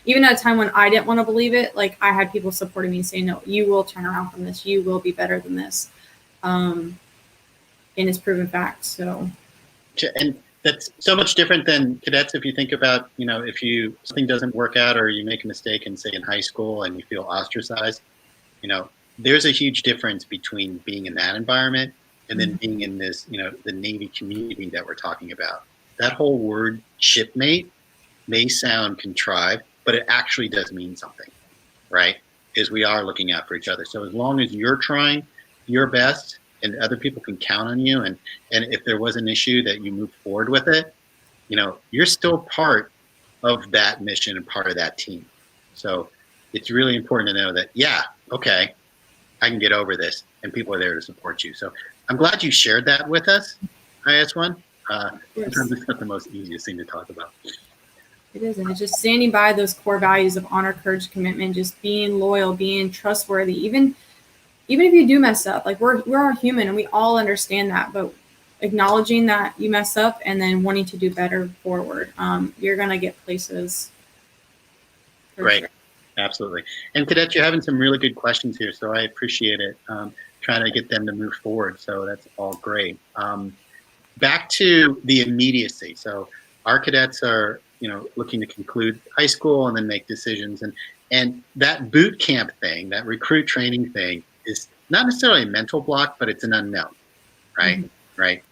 B: Even at a time when I didn't want to believe it, like I had people supporting me saying, no, you will turn around from this. You will be better than this. And it's proven fact. So.
A: And that's so much different than cadets. If you think about, if something doesn't work out, or you make a mistake in, say, in high school, and you feel ostracized, there's a huge difference between being in that environment and then being in this, the Navy community that we're talking about. That whole word shipmate may sound contrived, but it actually does mean something, right? Because we are looking out for each other. So as long as you're trying your best, and other people can count on you, and if there was an issue that you move forward with it, you're still part of that mission and part of that team. So it's really important to know that, okay, I can get over this, and people are there to support you. So I'm glad you shared that with us, IS1. Sometimes it's not the most easiest thing to talk about.
B: It is, and it's just standing by those core values of honor, courage, commitment, just being loyal, being trustworthy, even if you do mess up. Like we're all human, and we all understand that, but acknowledging that you mess up and then wanting to do better forward, you're gonna get places.
A: Great.
B: Sure.
A: Absolutely. And cadets, you're having some really good questions here, so I appreciate it. Trying to get them to move forward, so that's all great. Back to the immediacy. So our cadets are, looking to conclude high school and then make decisions. And that boot camp thing, that recruit training thing, is not necessarily a mental block, but it's an unknown, right? Mm-hmm. Right.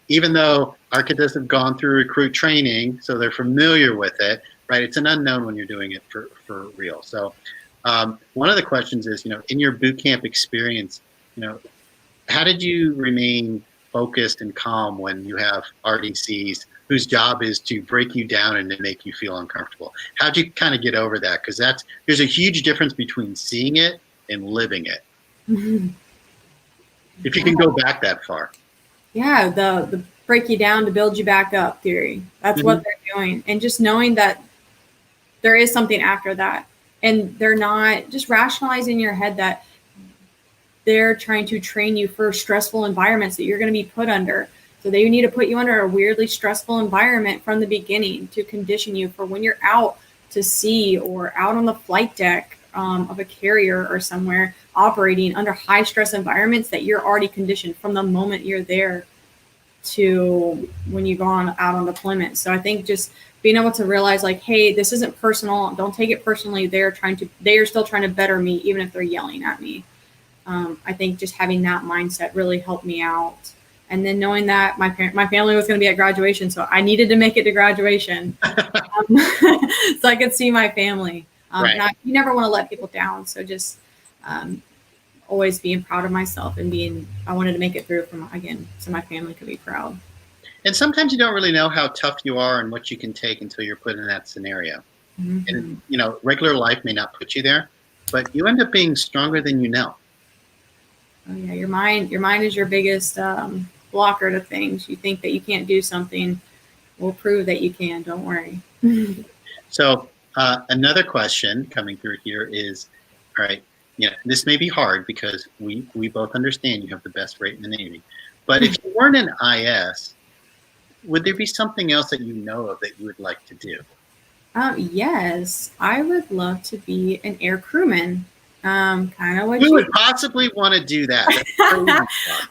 A: Even though our cadets have gone through recruit training, so they're familiar with it, right? It's an unknown when you're doing it for real. So one of the questions is, in your boot camp experience, how did you remain focused and calm when you have RDCs whose job is to break you down and to make you feel uncomfortable? How'd you kind of get over that? Because there's a huge difference between seeing it and living it. Mm-hmm. If you can go back that far.
B: Yeah, the break you down to build you back up theory. That's mm-hmm. what they're doing. And just knowing that there is something after that. And they're not just rationalizing in your head that they're trying to train you for stressful environments that you're going to be put under. So they need to put you under a weirdly stressful environment from the beginning to condition you for when you're out to sea or out on the flight deck of a carrier or somewhere operating under high stress environments, that you're already conditioned from the moment you're there to when you go out on deployment. So I think just being able to realize, like, hey, this isn't personal. Don't take it personally. They are still trying to better me, even if they're yelling at me. I think just having that mindset really helped me out. And then knowing that my family was going to be at graduation, so I needed to make it to graduation so I could see my family. Right. And you never want to let people down. So just always being proud of myself and I wanted to make it through so my family could be proud.
A: And sometimes you don't really know how tough you are and what you can take until you're put in that scenario. Mm-hmm. And, regular life may not put you there, but you end up being stronger than you know.
B: Oh yeah, your mind is your biggest blocker to things. You think that you can't do something, we'll prove that you can. Don't worry.
A: So another question coming through here is, all right, this may be hard because we both understand you have the best rate in the Navy, but if you weren't an IS, would there be something else that you know of that you would like to do?
B: Yes, I would love to be an air crewman. Kind of what
A: Who would possibly want to do that?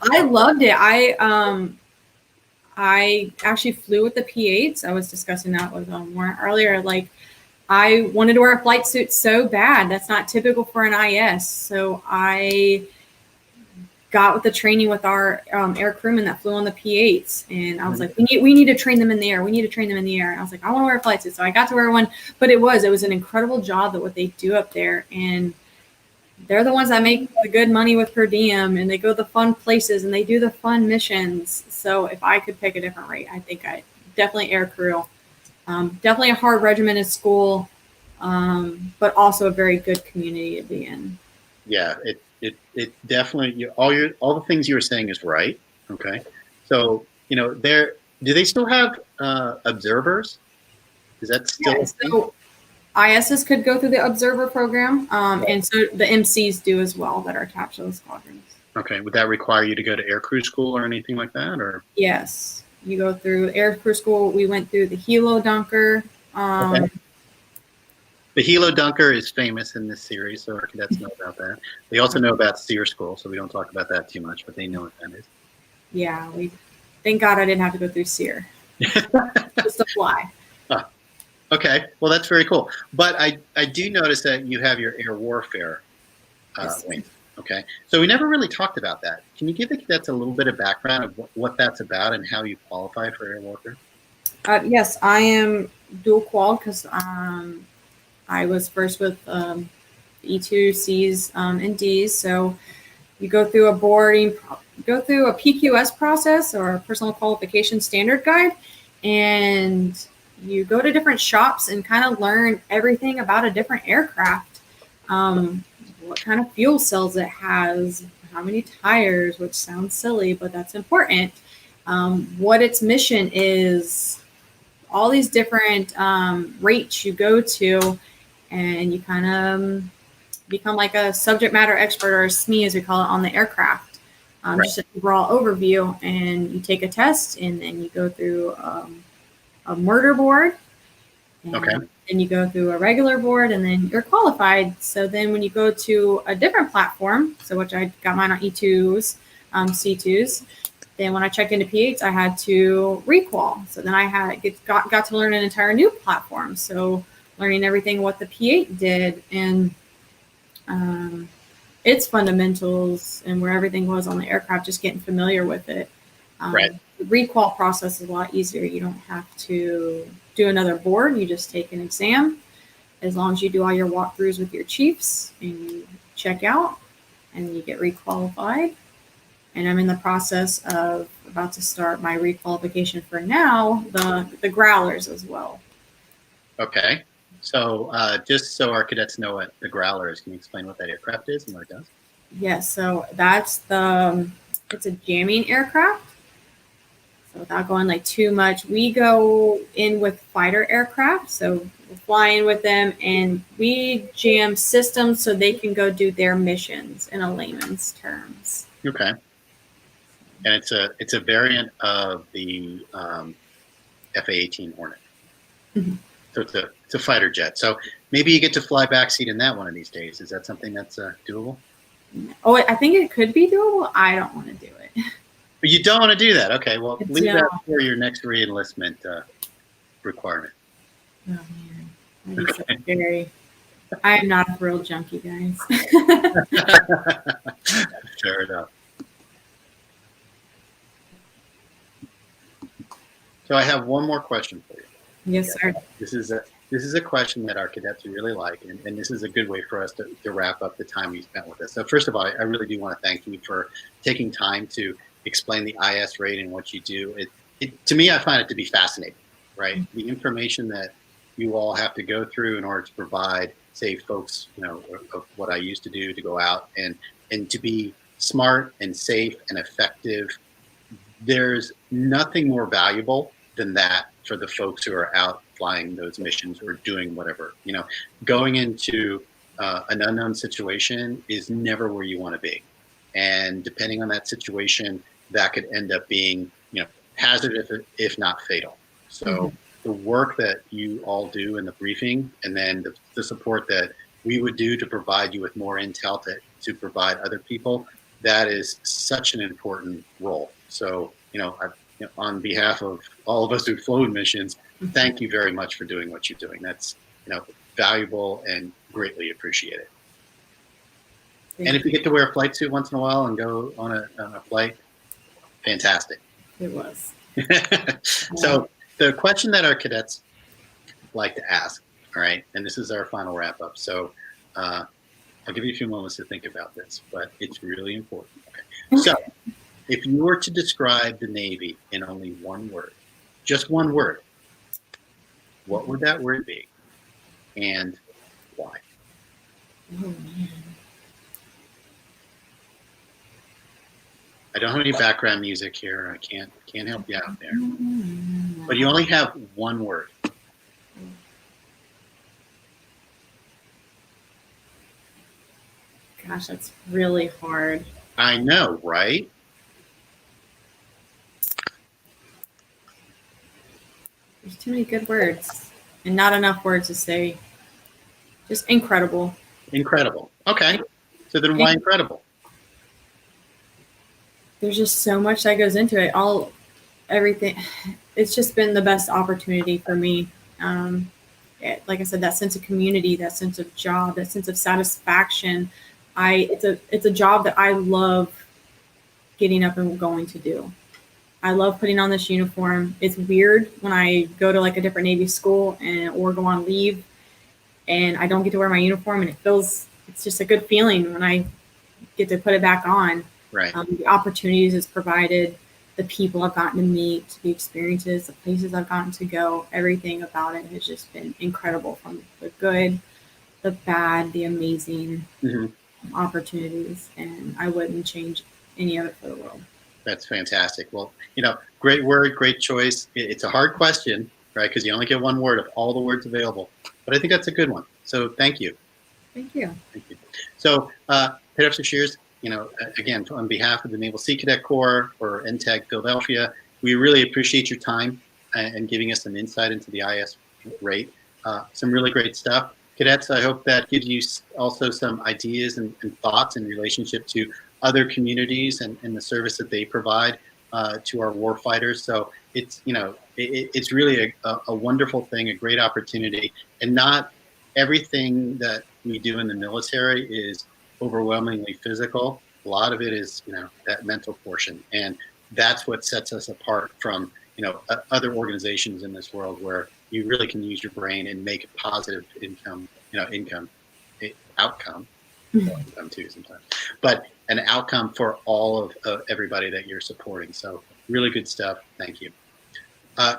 B: I loved it. I actually flew with the P8s. I was discussing that with Warren earlier. Like, I wanted to wear a flight suit so bad. That's not typical for an IS. So I got with the training with our air crewmen that flew on the P8s. And I was like, we need to train them in the air. We need to train them in the air. And I was like, I want to wear a flight suit. So I got to wear one. But it was an incredible job that what they do up there. And they're the ones that make the good money with per diem, and they go to the fun places and they do the fun missions. So if I could pick a different rate, I think I definitely air crew. Definitely a hard regimented school, but also a very good community to be in.
A: Yeah, it definitely, all the things you were saying is right. Okay, so do they still have observers? Is that still?
B: Yeah, so ISs could go through the observer program, and so the MCs do as well that are attached to those squadrons.
A: Okay, would that require you to go to aircrew school or anything like that, or?
B: Yes, you go through aircrew school. We went through the Helo Dunker.
A: Okay. The Helo Dunker is famous in this series, so our cadets know about that. They also know about SEER school, so we don't talk about that too much, but they know what that is.
B: Yeah, thank God I didn't have to go through SEER. Just to fly.
A: Okay, well, that's very cool. But I do notice that you have your air warfare wing. Okay, so we never really talked about that. Can you give the cadets a little bit of background of what that's about and how you qualify for air warfare?
B: Yes, I am dual qual because I was first with E2, Cs, and Ds. So you go through a PQS process, or a personal qualification standard guide, and you go to different shops and kind of learn everything about a different aircraft. What kind of fuel cells it has, how many tires, which sounds silly, but that's important. What its mission is, all these different rates you go to, and you kind of become like a subject matter expert, or a SME as we call it, on the aircraft. Right. Just an overall overview, and you take a test, and then you go through a murder board. Okay. Then you go through a regular board, and then you're qualified. So then when you go to a different platform, so which I got mine on E2s, C2s, Then when I checked into P8s, I had to requal. So then I got to learn an entire new platform. So learning everything what the P8 did and its fundamentals and where everything was on the aircraft, just getting familiar with it.
A: Right.
B: The requal process is a lot easier. You don't have to do another board. You just take an exam. As long as you do all your walkthroughs with your chiefs and you check out and you get requalified. And I'm in the process of about to start my requalification for now, the growlers as well.
A: Okay. So just so our cadets know what the Growler is, can you explain what that aircraft is and what it does?
B: Yes, so it's a jamming aircraft. So without going like too much, we go in with fighter aircraft. So we're flying with them and we jam systems so they can go do their missions in a layman's terms.
A: Okay. And it's a variant of the FA-18 Hornet.
B: Mhm.
A: So it's a fighter jet. So maybe you get to fly backseat in that one of these days. Is that something that's doable?
B: Oh, I think it could be doable. I don't want to do it.
A: But you don't want to do that. Okay, well,
B: It's,
A: leave that for your next re-enlistment requirement.
B: Oh man, that is so scary. I am not a thrill junkie, guys.
A: Fair enough. So I have one more question for you.
B: Yes, sir.
A: This is a question that our cadets really like, and this is a good way for us to wrap up the time we spent with us. So first of all, I really do want to thank you for taking time to explain the IS rate and what you do. To me, I find it to be fascinating, right? Mm-hmm. The information that you all have to go through in order to provide, say, folks, of what I used to do to go out and to be smart and safe and effective. There's nothing more valuable than that for the folks who are out flying those missions or doing whatever. Going into an unknown situation is never where you want to be. And depending on that situation, that could end up being, hazardous, if not fatal. So the work that you all do in the briefing, and then the support that we would do to provide you with more intel to provide other people, that is such an important role. So, on behalf of all of us who've flown missions, thank you very much for doing what you're doing. That's, valuable and greatly appreciated. And if you get to wear a flight suit once in a while and go on a flight, fantastic.
B: It was.
A: So the question that our cadets like to ask, all right, and this is our final wrap up. So I'll give you a few moments to think about this, but it's really important. Okay. So if you were to describe the Navy in only one word, just one word, what would that word be and why?
B: Oh, man.
A: I don't have any background music here. I can't help you out there. But you only have one word.
B: Gosh, that's really hard.
A: I know, right?
B: There's too many good words and not enough words to say. Just incredible.
A: Incredible. Okay. So then why incredible?
B: There's just so much that goes into it. Everything. It's just been the best opportunity for me. Like I said, that sense of community, that sense of job, that sense of satisfaction. It's a job that I love getting up and going to do. I love putting on this uniform. It's weird when I go to like a different Navy school or go on leave and I don't get to wear my uniform, and it's just a good feeling when I get to put it back on.
A: Right.
B: The opportunities it's provided, the people I've gotten to meet, the experiences, the places I've gotten to go, everything about it has just been incredible, from the good, the bad, the amazing opportunities, and I wouldn't change any of it for the world.
A: That's fantastic. Well, great word, great choice. It's a hard question, right? Because you only get one word of all the words available. But I think that's a good one. So thank you.
B: Thank you.
A: Thank you. So, Cadets of Shears, again, on behalf of the Naval Sea Cadet Corps or NTAG Philadelphia, we really appreciate your time and giving us some insight into the IS rate. Some really great stuff. Cadets, I hope that gives you also some ideas and thoughts in relationship to other communities and the service that they provide. to our war fighters. So it's it's really a wonderful thing, a great opportunity, and not everything that we do in the military is overwhelmingly physical. A lot of it is that mental portion, and that's what sets us apart from other organizations in this world where you really can use your brain and make a positive outcome too sometimes, but an outcome for all of everybody that you're supporting. So really good stuff. Thank you.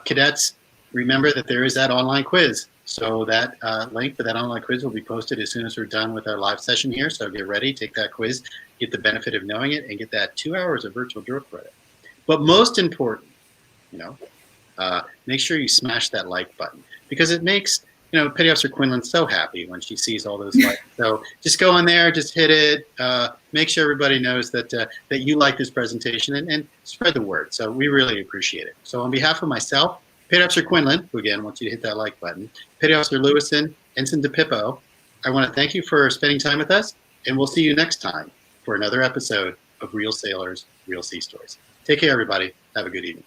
A: Cadets, remember that there is that online quiz. So that link for that online quiz will be posted as soon as we're done with our live session here. So get ready, take that quiz, get the benefit of knowing it, and get that 2 hours of virtual drill credit. But most important, make sure you smash that like button, because it makes Petty Officer Quinlan so happy when she sees all those likes. So just go in there, just hit it. Make sure everybody knows that that you like this presentation, and spread the word. So we really appreciate it. So on behalf of myself, Petty Officer Quinlan, who again wants you to hit that like button, Petty Officer Lewison, Ensign DePippo, I want to thank you for spending time with us, and we'll see you next time for another episode of Real Sailors, Real Sea Stories. Take care, everybody. Have a good evening.